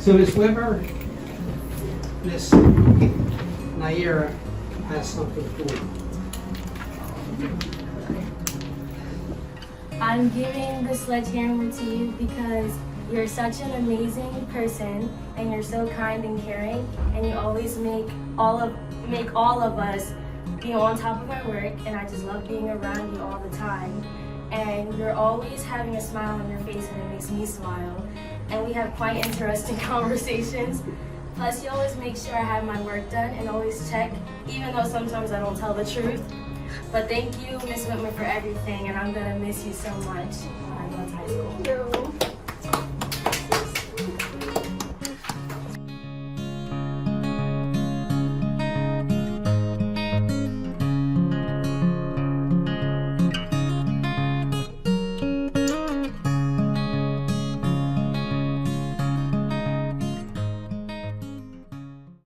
So Ms. Witmer, Ms. Naa'Irah has something for you. I'm giving the sledgehammer to you because you're such an amazing person and you're so kind and caring, and you always make all of us be on top of our work, and I just love being around you all the time. And you're always having a smile on your face, and it makes me smile. And we have quite interesting conversations. Plus, you always make sure I have my work done and always check, even though sometimes I don't tell the truth. But thank you, Ms. Witmer, for everything, and I'm gonna miss you so much when I go to high school.